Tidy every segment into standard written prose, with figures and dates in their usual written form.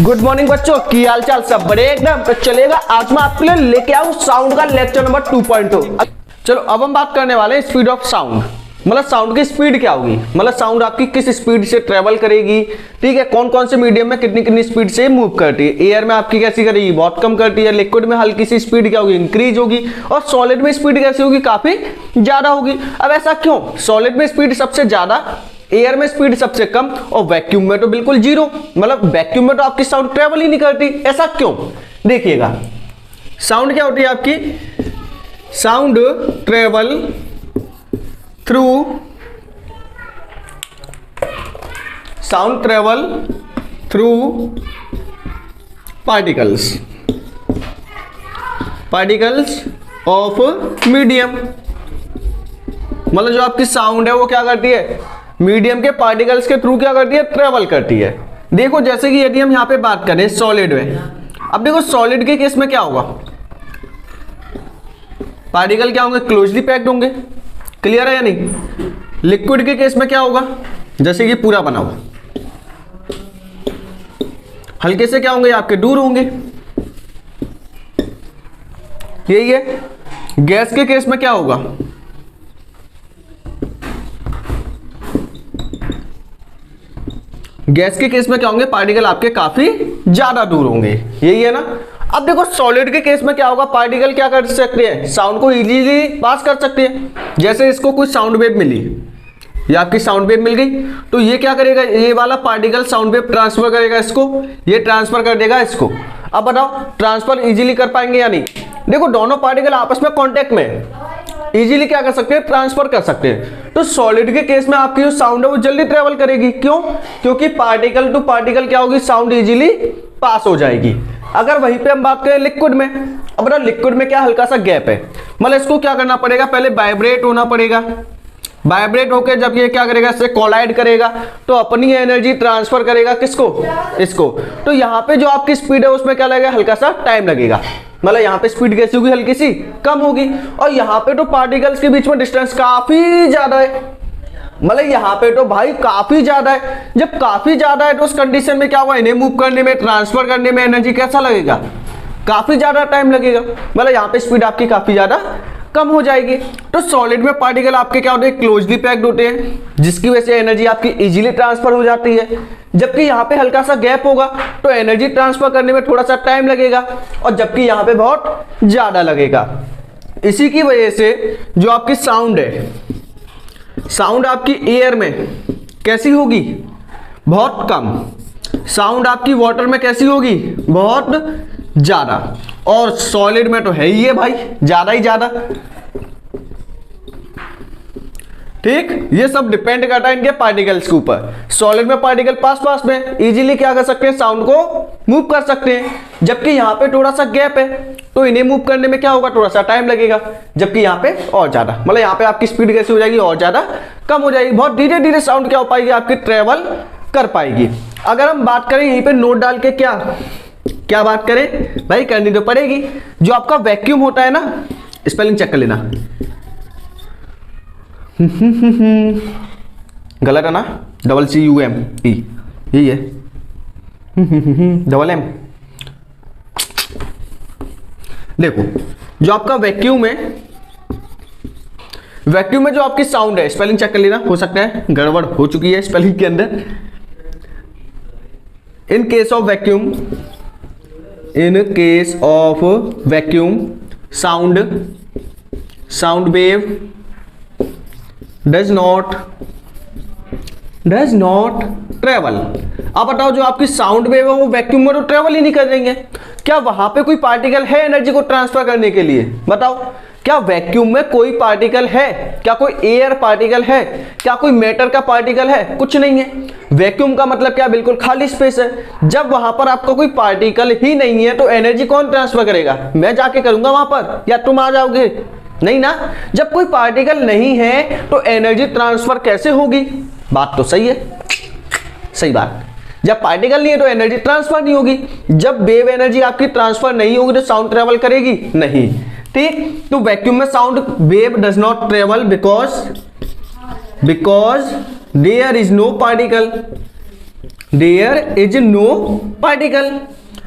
Good morning बच्चों, की हाल चाल? सब बड़े एकदम। तो चलेगा, आज मैं आपके लिए लेके आऊं साउंड का लेक्चर नंबर 2.0। चलो अब हम बात करने वाले हैं स्पीड ऑफ साउंड। मतलब साउंड की स्पीड क्या होगी, मतलब साउंड आपकी किस स्पीड से ट्रेवल करेगी, ठीक है, कौन कौन से मीडियम में कितनी कितनी स्पीड से मूव करती है, एयर में आपकी कैसी करेगी, बहुत कम करती है, लिक्विड में हल्की सी स्पीड क्या होगी, इंक्रीज होगी, और सॉलिड में स्पीड कैसी होगी, काफी ज्यादा होगी। अब ऐसा क्यों? सॉलिड में स्पीड सबसे ज्यादा, एयर में स्पीड सबसे कम, और वैक्यूम में तो बिल्कुल जीरो। मतलब वैक्यूम में तो आपकी साउंड ट्रेवल ही नहीं करती। ऐसा क्यों? देखिएगा, साउंड क्या होती है आपकी? Sound travel through particles of medium. मतलब जो आपकी साउंड है वो क्या करती है? मीडियम के पार्टिकल्स के थ्रू क्या करती है? ट्रेवल करती है। देखो जैसे कि यदि हम यहां पे बात करें सॉलिड में, अब देखो सॉलिड के केस में क्या होगा, पार्टिकल क्या होंगे? क्लोजली पैक्ड होंगे। क्लियर है या नहीं? लिक्विड के केस में क्या होगा? जैसे कि पूरा बना हुआ, हल्के से क्या होंगे? आपके दूर होंगे। यही है। गैस के केस में क्या होगा? गैस के केस में क्या होंगे? पार्टिकल आपके काफी ज्यादा दूर होंगे। यही है ना। अब देखो सॉलिड के केस में क्या होगा? पार्टिकल क्या कर सकते हैं? साउंड को इजीली पास कर सकते हैं। जैसे इसको कुछ साउंड वेव मिली, ये आपकी साउंड वेव मिल गई, तो ये क्या करेगा? ये वाला पार्टिकल साउंड वेव ट्रांसफर करेगा इसको, ये ट्रांसफर कर देगा इसको। अब बताओ ट्रांसफर इजीली कर पाएंगे या नहीं? देखो दोनों पार्टिकल आपस में कांटेक्ट में इजीली क्या कर सकते हैं? ट्रांसफर कर सकते हैं। तो सॉलिड के केस में आपकी जो साउंड है वो जल्दी ट्रेवल करेगी। क्यों? क्योंकि पार्टिकल टू पार्टिकल क्या होगी? साउंड इजीली पास हो जाएगी। अगर वहीं पे हम बात करें लिक्विड में, अब बताओ लिक्विड में क्या हल्का सा गैप है, मतलब इसको क्या करना पड़ेगा? पहले वाइब्रेट होना पड़ेगा। वाइब्रेट होकर जब ये क्या करेगा? इससे कोलाइड करेगा तो अपनी एनर्जी ट्रांसफर करेगा किसको? इसको। तो यहाँ पे जो आपकी स्पीड है उसमें क्या लगेगा? हल्का सा टाइम लगेगा। मतलब यहाँ पे स्पीड कैसी होगी? हल्की सी कम होगी। और यहाँ पे तो पार्टिकल्स के बीच में डिस्टेंस काफी ज्यादा है। मतलब यहाँ पे तो भाई काफी ज्यादा है। जब काफी ज्यादा है तो उस कंडीशन में क्या होगा? इन्हें मूव करने में, ट्रांसफर करने में एनर्जी कैसा लगेगा? काफी ज्यादा टाइम लगेगा। मतलब यहाँ पे स्पीड आपकी काफी ज्यादा कम हो जाएगी। तो सॉलिड में पार्टिकल आपके क्या होते हैं? क्लोजली पैक्ड होते हैं, जिसकी वजह से एनर्जी आपकी इजीली ट्रांसफर हो जाती है। जबकि यहाँ पे हल्का सा गैप होगा तो एनर्जी ट्रांसफर करने में थोड़ा सा टाइम लगेगा, और जबकि यहाँ पे बहुत ज्यादा लगेगा। इसी की वजह से जो आपकी साउंड है, साउंड आपकी एयर में कैसी होगी? बहुत कम। साउंड आपकी वाटर में कैसी होगी? बहुत ज्यादा। और सॉलिड में तो है ही है भाई, ज्यादा ही ज्यादा। ठीक, ये सब डिपेंड करता है इनके पार्टिकल्स के ऊपर। सॉलिड में पार्टिकल पास पास में इजीली क्या कर सकते हैं? साउंड को मूव कर सकते हैं। जबकि यहाँ पे थोड़ा सा गैप है तो इन्हें मूव करने में क्या होगा? थोड़ा सा टाइम लगेगा। जबकि यहाँ पे और ज्यादा, मतलब यहाँ पे आपकी स्पीड कैसी हो जाएगी? और ज्यादा कम हो जाएगी। बहुत धीरे धीरे साउंड क्या हो पाएगी? आपकी ट्रेवल कर पाएगी। अगर हम बात करें यहीं पे नोट डाल के, क्या बात करें भाई? करनी तो पड़ेगी। जो आपका वैक्यूम होता है ना, स्पेलिंग चेक कर लेना। गलत है ना? CCUME यही है। MM। देखो जो आपका वैक्यूम है, वैक्यूम में जो आपकी साउंड है, स्पेलिंग चेक कर लेना, हो सकता है गड़बड़ हो चुकी है स्पेलिंग के अंदर। In case of vacuum sound wave does not travel. अब बताओ जो आपकी साउंड वेव है वो वैक्यूम में तो ट्रेवल ही नहीं कर रही है। क्या वहां पे कोई पार्टिकल है एनर्जी को ट्रांसफर करने के लिए? बताओ, क्या वैक्यूम में कोई पार्टिकल है? क्या कोई एयर पार्टिकल है? क्या कोई मैटर का पार्टिकल है? कुछ नहीं है। वैक्यूम का मतलब क्या? बिल्कुल खाली स्पेस है। जब वहां पर आपका कोई पार्टिकल ही नहीं है तो एनर्जी कौन ट्रांसफर करेगा? मैं जाके करूंगा वहां पर, या तुम आ जाओगे? नहीं ना। जब कोई पार्टिकल नहीं है तो एनर्जी ट्रांसफर कैसे होगी? बात तो सही है, सही बात। जब पार्टिकल नहीं है तो एनर्जी ट्रांसफर नहीं होगी। जब वेव एनर्जी आपकी ट्रांसफर नहीं होगी तो साउंड ट्रेवल करेगी नहीं। ठीक, तो वैक्यूम में sound wave does not travel because there is no particle. There is no particle,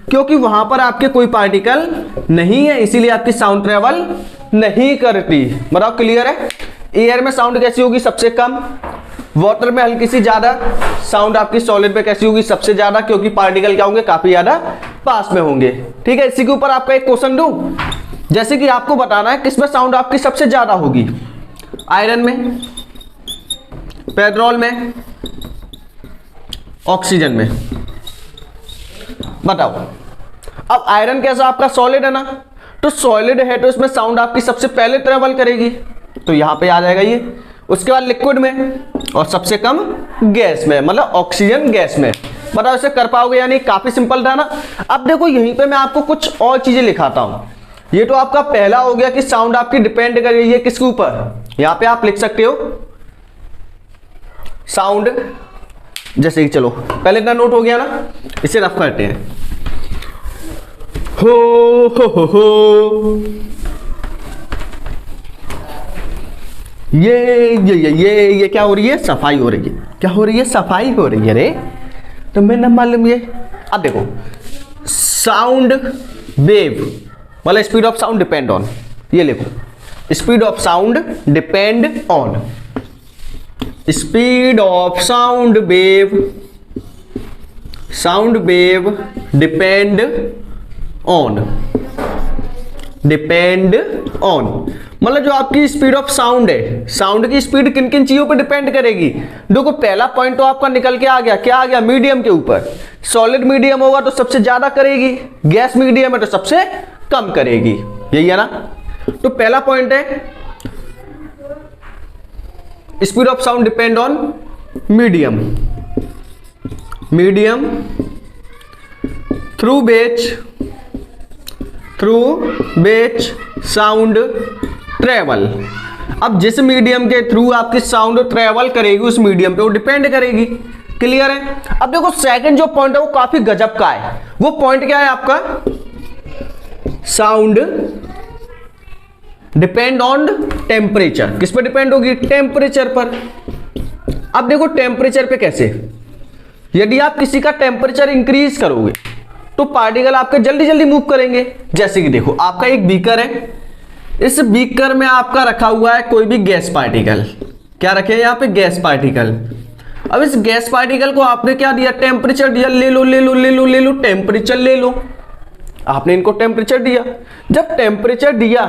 क्योंकि वहां पर आपके कोई पार्टिकल नहीं है, इसीलिए आपकी साउंड ट्रेवल नहीं करती। बताओ क्लियर है? एयर में साउंड कैसी होगी? सबसे कम। वाटर में हल्की सी ज्यादा। साउंड आपकी सॉलिड में कैसी होगी? सबसे ज्यादा, क्योंकि पार्टिकल क्या होंगे? काफी ज्यादा पास में होंगे। ठीक है, इसी के ऊपर आपका एक क्वेश्चन दूं, जैसे कि आपको बताना है किसमें साउंड आपकी सबसे ज्यादा होगी। आयरन में, पेट्रोल में, ऑक्सीजन में। बताओ। अब आयरन कैसा? आपका सॉलिड है ना, तो सॉलिड है तो इसमें साउंड आपकी सबसे पहले ट्रेवल करेगी, तो यहां पे आ जाएगा ये। उसके बाद लिक्विड में, और सबसे कम गैस में, मतलब ऑक्सीजन गैस में। बताओ इसे कर पाओगे या नहीं? काफी सिंपल था ना। अब देखो यहीं पे मैं आपको कुछ और चीजें लिखाता हूं। ये तो आपका पहला हो गया कि साउंड आपकी डिपेंड कर रही है किसके ऊपर। यहां पे आप लिख सकते हो साउंड, जैसे कि चलो पहले इतना नोट हो गया ना, इसे रफ करते हैं। हो ये क्या हो रही है? सफाई हो रही है। क्या हो रही है? सफाई हो रही है रे, तो मैं न मालूम ये। अब देखो साउंड वेव मतलब speed of sound depend on, ये लिखो speed of sound depend on, speed of sound wave depend on मतलब जो आपकी स्पीड ऑफ साउंड है, साउंड की स्पीड किन किन चीजों पर डिपेंड करेगी। देखो पहला पॉइंट तो आपका निकल के आ गया, क्या आ गया? मीडियम के ऊपर। सॉलिड मीडियम होगा तो सबसे ज्यादा करेगी, गैस मीडियम है तो सबसे कम करेगी, यही है ना। तो पहला पॉइंट है speed of sound depend on medium through बेच साउंड ट्रेवल। अब जिस मीडियम के थ्रू आपकी साउंड ट्रेवल करेगी उस मीडियम पे वो डिपेंड करेगी। क्लियर है? अब देखो सेकंड जो पॉइंट है वो काफी गजब का है। वो पॉइंट क्या है आपका? Sound depend on temperature. किस पर डिपेंड होगी? टेम्परेचर पर। अब देखो टेम्परेचर पे कैसे? यदि आप किसी का टेम्परेचर इंक्रीज करोगे तो पार्टिकल आपके जल्दी जल्दी मूव करेंगे। जैसे कि देखो आपका एक बीकर है, इस बीकर में आपका रखा हुआ है कोई भी गैस पार्टिकल। क्या रखे हैं यहाँ पे? Gas particle. अब इस गैस पार्टिकल को आपने क्या दिया? टेम्परेचर दिया। ले लो टेम्परेचर ले लो। आपने इनको टेम्परेचर दिया। जब टेम्परेचर दिया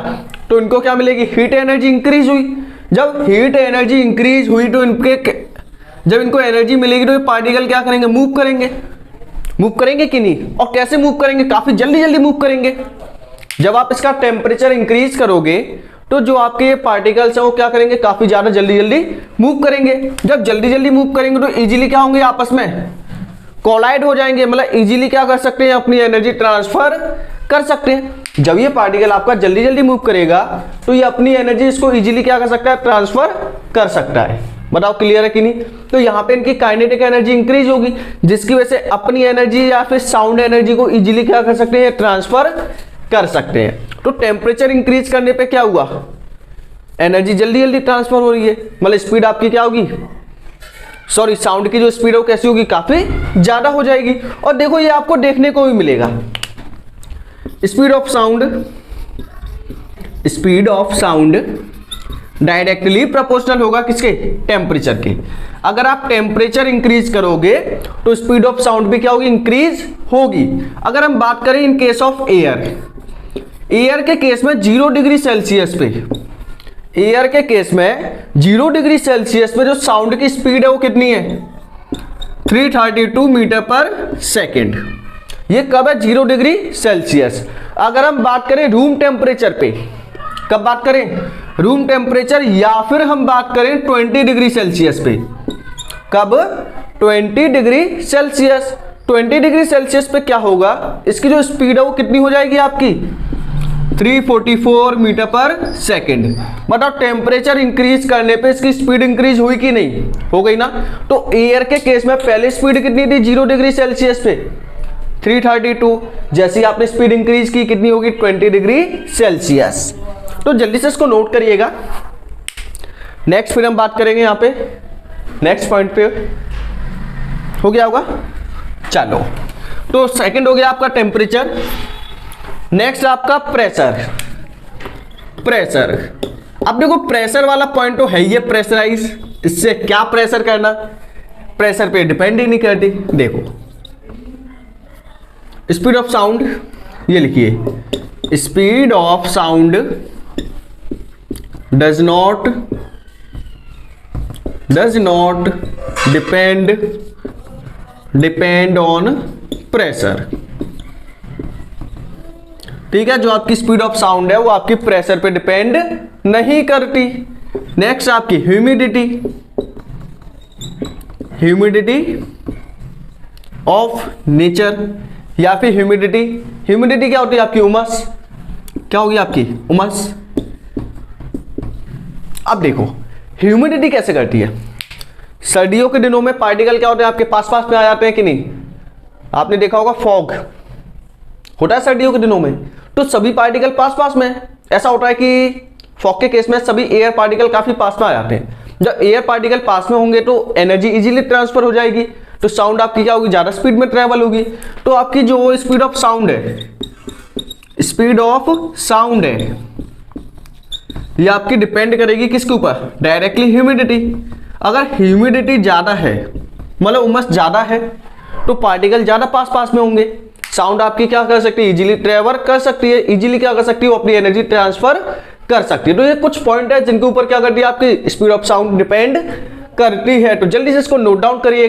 तो इनको क्या मिलेगी? हीट एनर्जी इंक्रीज हुई। जब हीट एनर्जी इंक्रीज हुई तो जब इनको एनर्जी मिलेगी तो ये पार्टिकल क्या करेंगे? मूव करेंगे कि नहीं? और कैसे मूव करेंगे? काफी जल्दी जल्दी मूव करेंगे। जब आप इसका टेम्परेचर इंक्रीज करोगे तो जो आपके ये पार्टिकल्स हैं वो क्या करेंगे? काफी ज्यादा जल्दी जल्दी मूव करेंगे। जब जल्दी जल्दी मूव करेंगे तो इजीली क्या होंगे? आपस में कोलाइड हो जाएंगे। मतलब इजीली क्या कर सकते हैं? अपनी एनर्जी ट्रांसफर कर सकते हैं। जब ये पार्टिकल आपका जल्दी जल्दी मूव करेगा तो ये अपनी एनर्जी इसको इजीली क्या कर सकता है? ट्रांसफर कर सकता है। बताओ क्लियर है कि नहीं? तो यहाँ पे इनकी काइनेटिक एनर्जी इंक्रीज होगी, जिसकी वजह से अपनी एनर्जी या फिर साउंड एनर्जी को इजीली क्या कर सकते हैं? ट्रांसफर कर सकते हैं। तो टेम्परेचर इंक्रीज करने पे क्या हुआ? एनर्जी जल्दी जल्दी ट्रांसफर हो रही है। मतलब स्पीड आपकी क्या होगी? सॉरी, साउंड की जो स्पीड है वो कैसी होगी? काफी ज्यादा हो जाएगी। और देखो ये आपको देखने को भी मिलेगा, speed of sound directly proportional होगा किसके? टेम्परेचर के। अगर आप टेम्परेचर इंक्रीज करोगे तो स्पीड ऑफ साउंड भी क्या होगी? इंक्रीज होगी। अगर हम बात करें इन केस ऑफ एयर के केस में 0 डिग्री सेल्सियस पे, एयर के केस में 0 डिग्री सेल्सियस पे जो साउंड की स्पीड है वो कितनी है? 332 मीटर पर सेकेंड। ये कब है? 0 डिग्री सेल्सियस। अगर हम बात करें रूम टेम्परेचर पे, कब बात करें? रूम टेम्परेचर, या फिर हम बात करें 20 डिग्री सेल्सियस पे। कब? 20 डिग्री सेल्सियस। 20 डिग्री सेल्सियस पे क्या होगा? इसकी जो स्पीड है वो कितनी हो जाएगी आपकी? 344 मीटर पर सेकेंड। बताओ टेम्परेचर इंक्रीज करने पे इसकी स्पीड इंक्रीज हुई कि नहीं? हो गई ना। तो एयर के केस में पहले स्पीड कितनी थी? 0 डिग्री सेल्सियस पे 332। जैसे ही आपने स्पीड इंक्रीज की कितनी होगी? 20 डिग्री सेल्सियस। तो जल्दी से इसको नोट करिएगा। नेक्स्ट फिर हम बात करेंगे यहाँ पे नेक्स्ट पॉइंट पे। हो गया होगा? चलो, तो सेकंड हो गया आपका टेम्परेचर। नेक्स्ट आपका प्रेशर। प्रेशर, अब देखो प्रेशर वाला पॉइंट तो है ही है प्रेशराइज, इससे क्या प्रेशर करना, प्रेशर पे डिपेंड ही नहीं करती। देखो स्पीड ऑफ साउंड, ये लिखिए speed of sound does not depend on pressure. ठीक है, जो आपकी स्पीड ऑफ साउंड है वो आपकी प्रेशर पे डिपेंड नहीं करती। नेक्स्ट आपकी ह्यूमिडिटी ऑफ नेचर, या फिर ह्यूमिडिटी क्या होती है आपकी, उमस। क्या होगी आपकी, उमस। अब देखो ह्यूमिडिटी कैसे करती है। सर्दियों के दिनों में पार्टिकल क्या होते हैं आपके पास पास में आ जाते हैं कि नहीं, आपने देखा होगा फॉग होता है सर्दियों के दिनों में, तो सभी पार्टिकल पास पास में। ऐसा होता है कि फॉग के केस में सभी एयर पार्टिकल काफी पास में आ जाते हैं। जब एयर पार्टिकल पास में होंगे तो एनर्जी इजीली ट्रांसफर हो जाएगी, तो साउंड आपकी क्या होगी, ज्यादा स्पीड में ट्रेवल होगी। तो आपकी जो स्पीड ऑफ साउंड है, ये आपकी डिपेंड करेगी किसके ऊपर, डायरेक्टली ह्यूमिडिटी। अगर ह्यूमिडिटी ज्यादा है, मतलब उमस ज्यादा है, तो पार्टिकल ज्यादा पास पास में होंगे, साउंड आपकी क्या कर सकती है, इजीली ट्रेवल कर सकती है, इजीली क्या कर सकती है, वो अपनी एनर्जी ट्रांसफर कर सकती है। तो ये कुछ पॉइंट है जिनके ऊपर क्या करती है आपकी स्पीड ऑफ साउंड डिपेंड करती है। तो जल्दी से इसको नोट डाउन करिएगा।